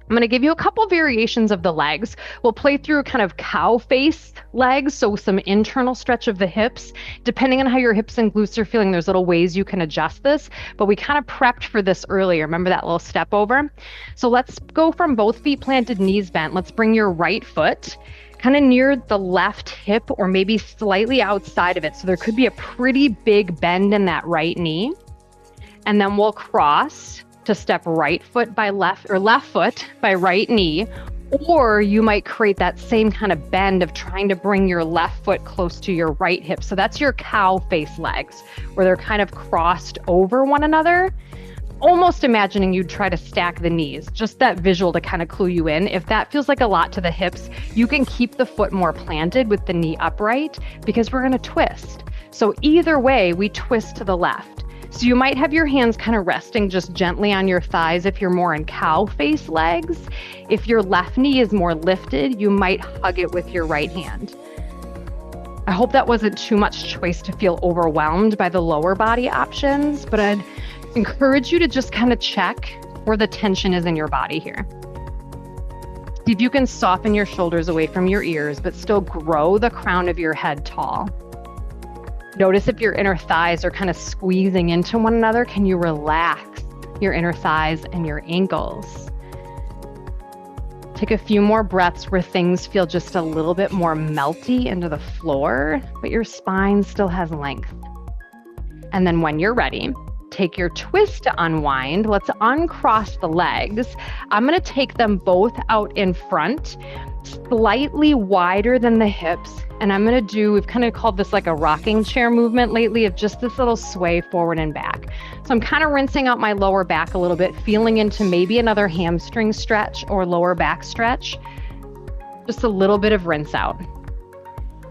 I'm going to give you a couple variations of the legs. We'll play through kind of cow face legs, so some internal stretch of the hips. Depending on how your hips and glutes are feeling, there's little ways you can adjust this, but we kind of prepped for this earlier. Remember that little step over? So let's go from both feet planted, knees bent. Let's bring your right foot kind of near the left hip or maybe slightly outside of it. So there could be a pretty big bend in that right knee. And then we'll cross to step right foot by left or left foot by right knee, or you might create that same kind of bend of trying to bring your left foot close to your right hip. So that's your cow face legs where they're kind of crossed over one another, almost imagining you'd try to stack the knees, just that visual to kind of clue you in. If that feels like a lot to the hips, you can keep the foot more planted with the knee upright because we're going to twist. So either way, we twist to the left. So you might have your hands kind of resting just gently on your thighs if you're more in cow face legs. If your left knee is more lifted, you might hug it with your right hand. I hope that wasn't too much choice to feel overwhelmed by the lower body options, but I'd encourage you to just kind of check where the tension is in your body here. See if you can soften your shoulders away from your ears, but still grow the crown of your head tall. Notice if your inner thighs are kind of squeezing into one another. Can you relax your inner thighs and your ankles? Take a few more breaths where things feel just a little bit more melty into the floor, but your spine still has length. And then when you're ready, take your twist to unwind. Let's uncross the legs. I'm going to take them both out in front, slightly wider than the hips. And I'm going to do, we've kind of called this like a rocking chair movement lately, of just this little sway forward and back. So I'm kind of rinsing out my lower back a little bit, feeling into maybe another hamstring stretch or lower back stretch. Just a little bit of rinse out.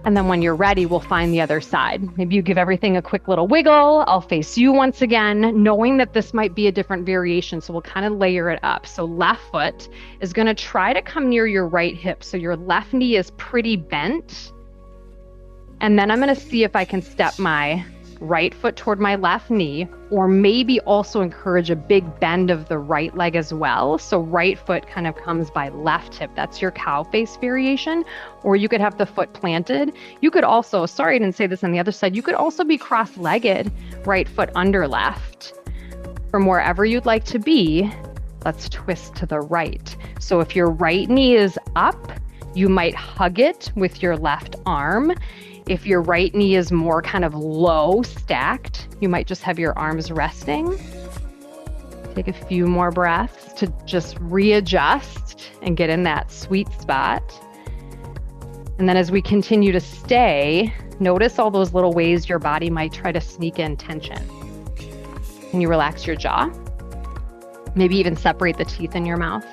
And then when you're ready, we'll find the other side. Maybe you give everything a quick little wiggle. I'll face you once again, knowing that this might be a different variation. So we'll kind of layer it up. So left foot is going to try to come near your right hip. So your left knee is pretty bent. And then I'm going to see if I can step my right foot toward my left knee, or maybe also encourage a big bend of the right leg as well. So right foot kind of comes by left hip. That's your cow face variation. Or you could have the foot planted. You could also, sorry I didn't say this on the other side, you could also be cross-legged, right foot under left. From wherever you'd like to be, let's twist to the right. So if your right knee is up, you might hug it with your left arm. If your right knee is more kind of low stacked, you might just have your arms resting. Take a few more breaths to just readjust and get in that sweet spot. And then as we continue to stay, notice all those little ways your body might try to sneak in tension. Can you relax your jaw? Maybe even separate the teeth in your mouth.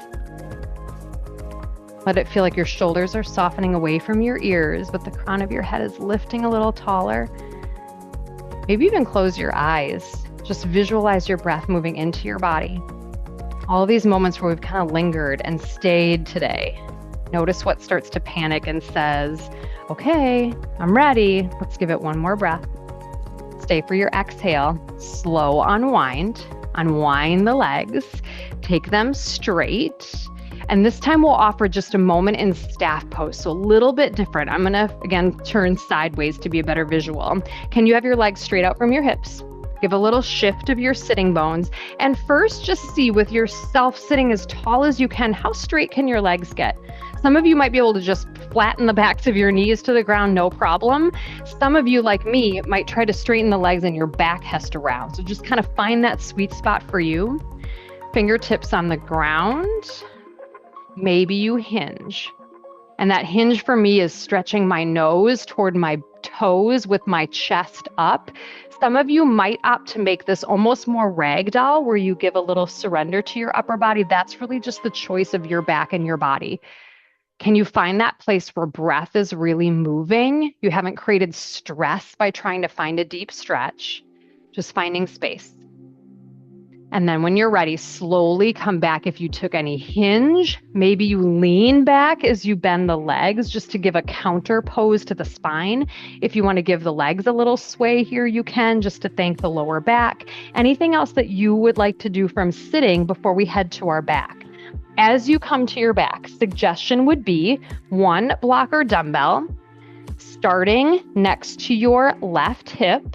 Let it feel like your shoulders are softening away from your ears, but the crown of your head is lifting a little taller. Maybe even close your eyes. Just visualize your breath moving into your body. All these moments where we've kind of lingered and stayed today. Notice what starts to panic and says, okay, I'm ready. Let's give it one more breath. Stay for your exhale. Slow unwind. Unwind the legs. Take them straight. And this time we'll offer just a moment in staff pose. So a little bit different. I'm gonna, again, turn sideways to be a better visual. Can you have your legs straight out from your hips? Give a little shift of your sitting bones. And first, just see with yourself sitting as tall as you can, how straight can your legs get? Some of you might be able to just flatten the backs of your knees to the ground, no problem. Some of you, like me, might try to straighten the legs and your back has to round. So just kind of find that sweet spot for you. Fingertips on the ground. Maybe you hinge. And that hinge for me is stretching my nose toward my toes with my chest up. Some of you might opt to make this almost more ragdoll, where you give a little surrender to your upper body. That's really just the choice of your back and your body. Can you find that place where breath is really moving? You haven't created stress by trying to find a deep stretch, just finding space. And then when you're ready, slowly come back. If you took any hinge, maybe you lean back as you bend the legs just to give a counter pose to the spine. If you want to give the legs a little sway here, you can, just to thank the lower back. Anything else that you would like to do from sitting before we head to our back? As you come to your back, suggestion would be one block or dumbbell starting next to your left hip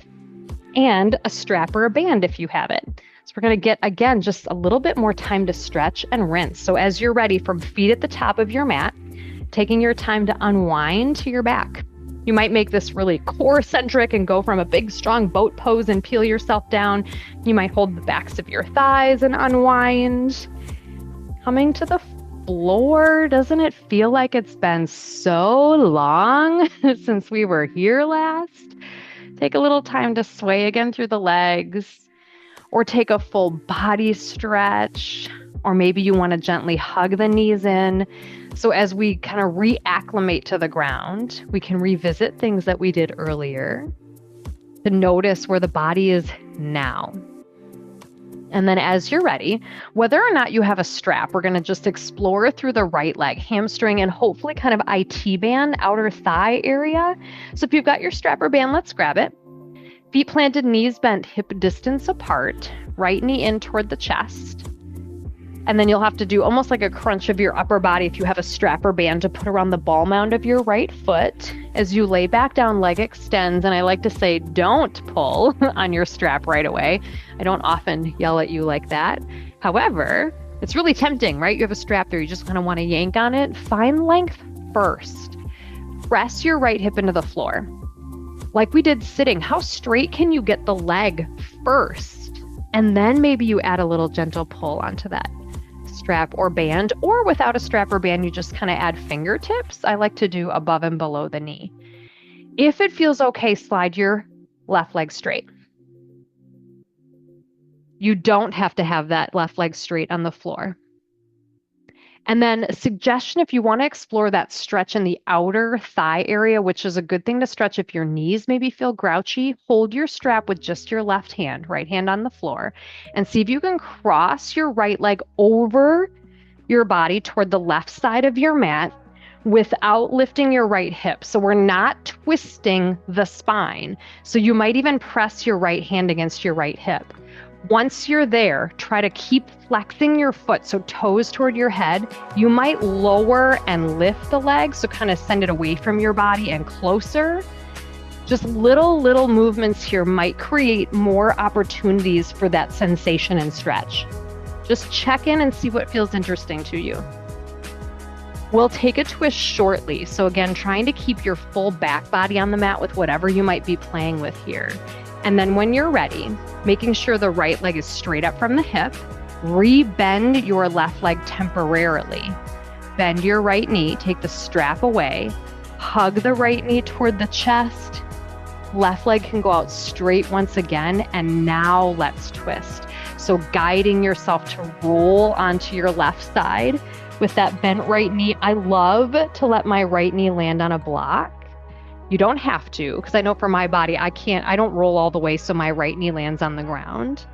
and a strap or a band if you have it. So we're going to get, again, just a little bit more time to stretch and rinse. So as you're ready, from feet at the top of your mat, taking your time to unwind to your back. You might make this really core-centric and go from a big, strong boat pose and peel yourself down. You might hold the backs of your thighs and unwind. Coming to the floor, doesn't it feel like it's been so long since we were here last? Take a little time to sway again through the legs. Or take a full body stretch, or maybe you want to gently hug the knees in. So as we kind of reacclimate to the ground, we can revisit things that we did earlier to notice where the body is now. And then as you're ready, whether or not you have a strap, we're going to just explore through the right leg, hamstring, and hopefully kind of IT band, outer thigh area. So if you've got your strap or band, let's grab it. Feet planted, knees bent, hip distance apart, right knee in toward the chest. And then you'll have to do almost like a crunch of your upper body if you have a strap or band to put around the ball mound of your right foot. As you lay back down, leg extends. And I like to say, don't pull on your strap right away. I don't often yell at you like that. However, it's really tempting, right? You have a strap there. You just kind of want to yank on it. Find length first. Press your right hip into the floor. Like we did sitting, how straight can you get the leg first? And then maybe you add a little gentle pull onto that strap or band, or without a strap or band, you just kind of add fingertips. I like to do above and below the knee. If it feels okay, slide your left leg straight. You don't have to have that left leg straight on the floor. And then a suggestion, if you want to explore that stretch in the outer thigh area, which is a good thing to stretch if your knees maybe feel grouchy, hold your strap with just your left hand, right hand on the floor, and see if you can cross your right leg over your body toward the left side of your mat without lifting your right hip. So we're not twisting the spine. So you might even press your right hand against your right hip. Once you're there, try to keep flexing your foot, so toes toward your head. You might lower and lift the leg, so kind of send it away from your body and closer. Just little movements here might create more opportunities for that sensation and stretch. Just check in and see what feels interesting to you. We'll take a twist shortly. So again, trying to keep your full back body on the mat with whatever you might be playing with here. And then when you're ready, making sure the right leg is straight up from the hip, re-bend your left leg temporarily. Bend your right knee, take the strap away, hug the right knee toward the chest. Left leg can go out straight once again, and now let's twist. So guiding yourself to roll onto your left side with that bent right knee. I love to let my right knee land on a block. You don't have to, because I know for my body, I don't roll all the way so my right knee lands on the ground.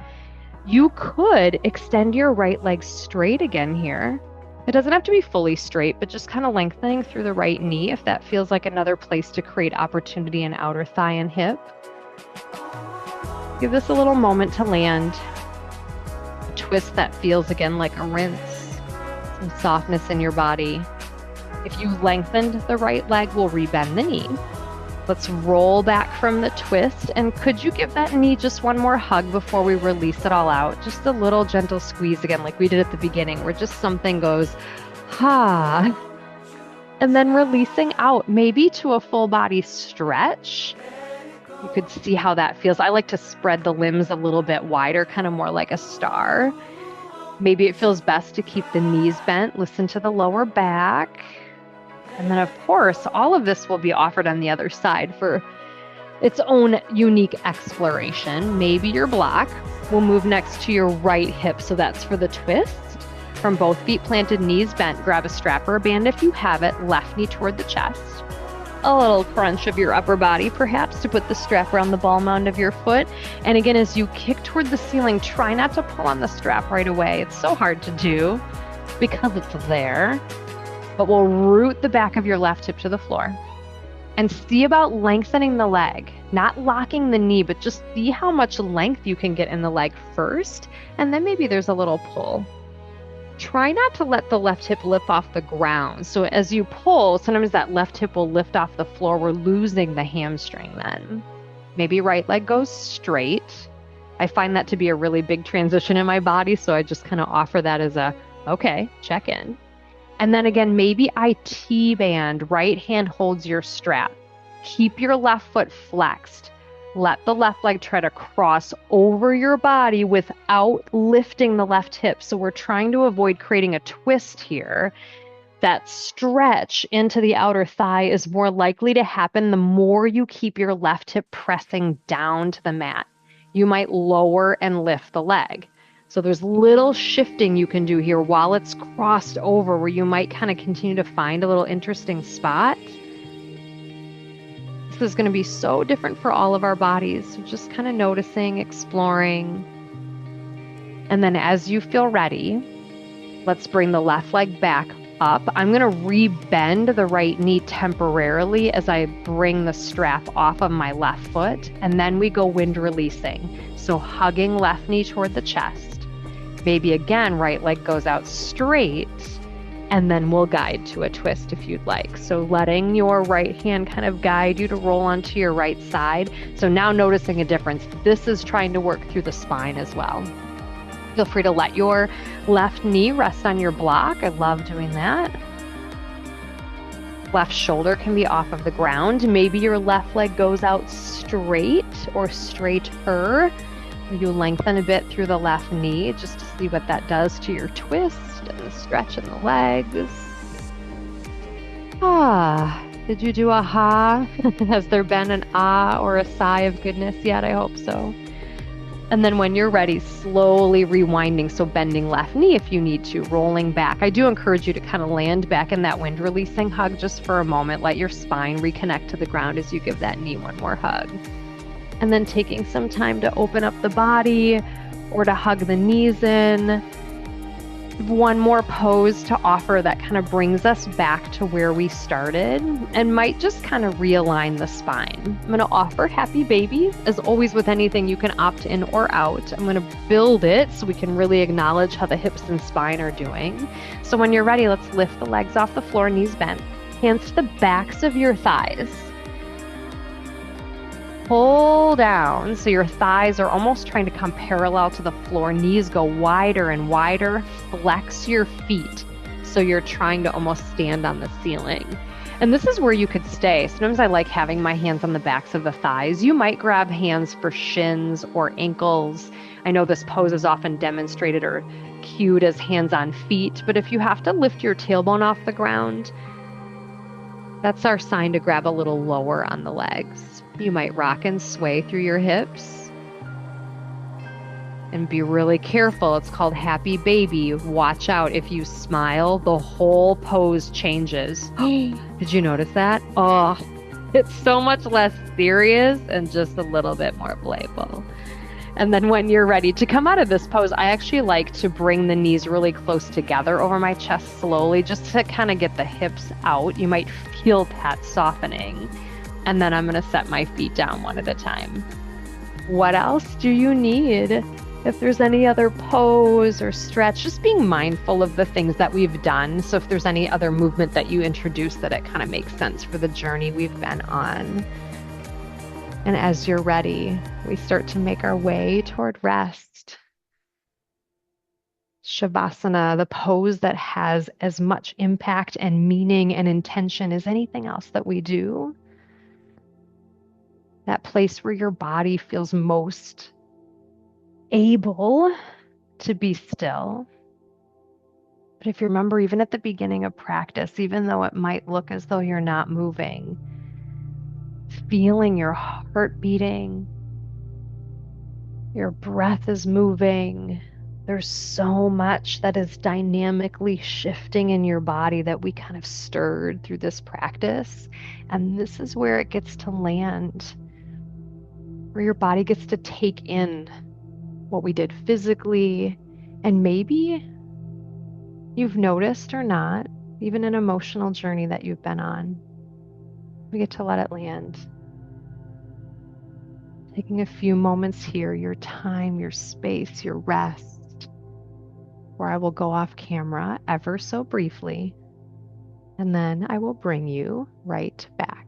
You could extend your right leg straight again here. It doesn't have to be fully straight, but just kind of lengthening through the right knee if that feels like another place to create opportunity in outer thigh and hip. Give this a little moment to land. A twist that feels again like a rinse. Some softness in your body. If you lengthened the right leg, we'll rebend the knee. Let's roll back from the twist. And could you give that knee just one more hug before we release it all out? Just a little gentle squeeze again, like we did at the beginning, where just something goes, ha. And then releasing out, maybe to a full body stretch. You could see how that feels. I like to spread the limbs a little bit wider, kind of more like a star. Maybe it feels best to keep the knees bent. Listen to the lower back. And then, of course, all of this will be offered on the other side for its own unique exploration. Maybe your block will move next to your right hip. So that's for the twist. From both feet planted, knees bent, grab a strap or a band if you have it, left knee toward the chest. A little crunch of your upper body, perhaps, to put the strap around the ball mound of your foot. And again, as you kick toward the ceiling, try not to pull on the strap right away. It's so hard to do because it's there. But we'll root the back of your left hip to the floor and see about lengthening the leg, not locking the knee, but just see how much length you can get in the leg first. And then maybe there's a little pull. Try not to let the left hip lift off the ground. So as you pull, sometimes that left hip will lift off the floor. We're losing the hamstring then. Maybe right leg goes straight. I find that to be a really big transition in my body. So I just kind of offer that as a, okay, check in. And then again, maybe IT band, right hand holds your strap. Keep your left foot flexed. Let the left leg try to cross over your body without lifting the left hip. So we're trying to avoid creating a twist here. That stretch into the outer thigh is more likely to happen the more you keep your left hip pressing down to the mat. You might lower and lift the leg. So there's little shifting you can do here while it's crossed over, where you might kind of continue to find a little interesting spot. This is going to be so different for all of our bodies. So just kind of noticing, exploring. And then as you feel ready, let's bring the left leg back up. I'm going to re-bend the right knee temporarily as I bring the strap off of my left foot. And then we go wind releasing. So hugging left knee toward the chest. Maybe again, right leg goes out straight. And then we'll guide to a twist if you'd like. So letting your right hand kind of guide you to roll onto your right side. So now noticing a difference. This is trying to work through the spine as well. Feel free to let your left knee rest on your block. I love doing that. Left shoulder can be off of the ground. Maybe your left leg goes out straight or straighter. You lengthen a bit through the left knee just to see what that does to your twist and the stretch in the legs. Ah, did you do a ha? Has there been an ah or a sigh of goodness yet? I hope so. And then when you're ready, slowly rewinding, so bending left knee if you need to, rolling back. I do encourage you to kind of land back in that wind releasing hug just for a moment. Let your spine reconnect to the ground as you give that knee one more hug. And then taking some time to open up the body or to hug the knees in. One more pose to offer that kind of brings us back to where we started and might just kind of realign the spine. I'm going to offer happy baby. As always with anything, you can opt in or out. I'm going to build it so we can really acknowledge how the hips and spine are doing. So when you're ready, let's lift the legs off the floor, knees bent, hands to the backs of your thighs. Pull down so your thighs are almost trying to come parallel to the floor. Knees go wider and wider. Flex your feet so you're trying to almost stand on the ceiling. And this is where you could stay. Sometimes I like having my hands on the backs of the thighs. You might grab hands for shins or ankles. I know this pose is often demonstrated or cued as hands on feet, but if you have to lift your tailbone off the ground, that's our sign to grab a little lower on the legs. You might rock and sway through your hips. And be really careful. It's called happy baby. Watch out. If you smile, the whole pose changes. Did you notice that? Oh, it's so much less serious and just a little bit more playful. And then when you're ready to come out of this pose, I actually like to bring the knees really close together over my chest slowly, just to kind of get the hips out. You might feel that softening. And then I'm going to set my feet down one at a time. What else do you need? If there's any other pose or stretch, just being mindful of the things that we've done. So if there's any other movement that you introduce that it kind of makes sense for the journey we've been on. And as you're ready, we start to make our way toward rest. Shavasana, the pose that has as much impact and meaning and intention as anything else that we do. That place where your body feels most able to be still. But if you remember, even at the beginning of practice, even though it might look as though you're not moving, feeling your heart beating, your breath is moving. There's so much that is dynamically shifting in your body that we kind of stirred through this practice. And this is where it gets to land, where your body gets to take in what we did physically. And maybe you've noticed or not, even an emotional journey that you've been on. We get to let it land. Taking a few moments here, your time, your space, your rest, where I will go off camera ever so briefly, and then I will bring you right back.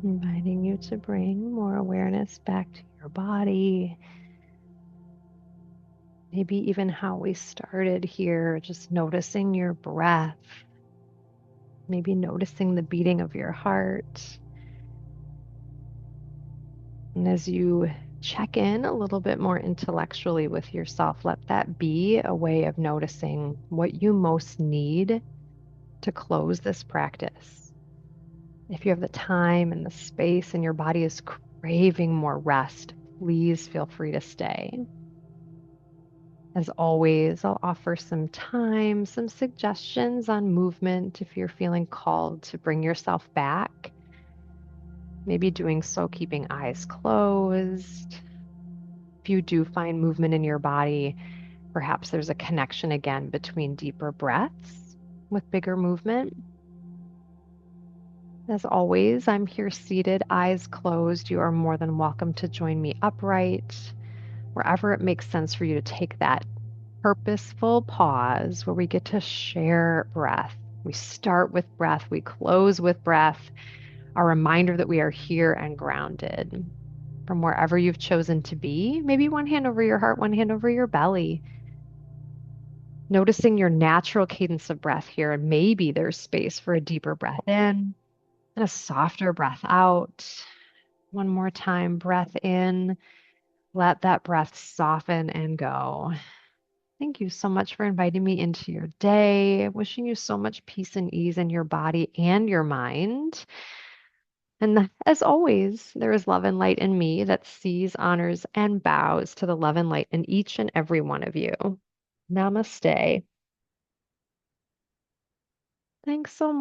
Inviting you to bring more awareness back to your body. Maybe even how we started here, just noticing your breath, maybe noticing the beating of your heart. And as you check in a little bit more intellectually with yourself, let that be a way of noticing what you most need to close this practice. If you have the time and the space and your body is craving more rest, please feel free to stay. As always, I'll offer some time, some suggestions on movement if you're feeling called to bring yourself back. Maybe doing so keeping eyes closed. If you do find movement in your body, perhaps there's a connection again between deeper breaths with bigger movement. As always, I'm here seated, eyes closed. You are more than welcome to join me upright, wherever it makes sense for you to take that purposeful pause where we get to share breath. We start with breath, we close with breath, a reminder that we are here and grounded. From wherever you've chosen to be, maybe one hand over your heart, one hand over your belly. Noticing your natural cadence of breath here, and maybe there's space for a deeper breath in and a softer breath out. One more time, breath in. Let that breath soften and go. Thank you so much for inviting me into your day. Wishing you so much peace and ease in your body and your mind. And as always, there is love and light in me that sees, honors, and bows to the love and light in each and every one of you. Namaste. Thanks so much.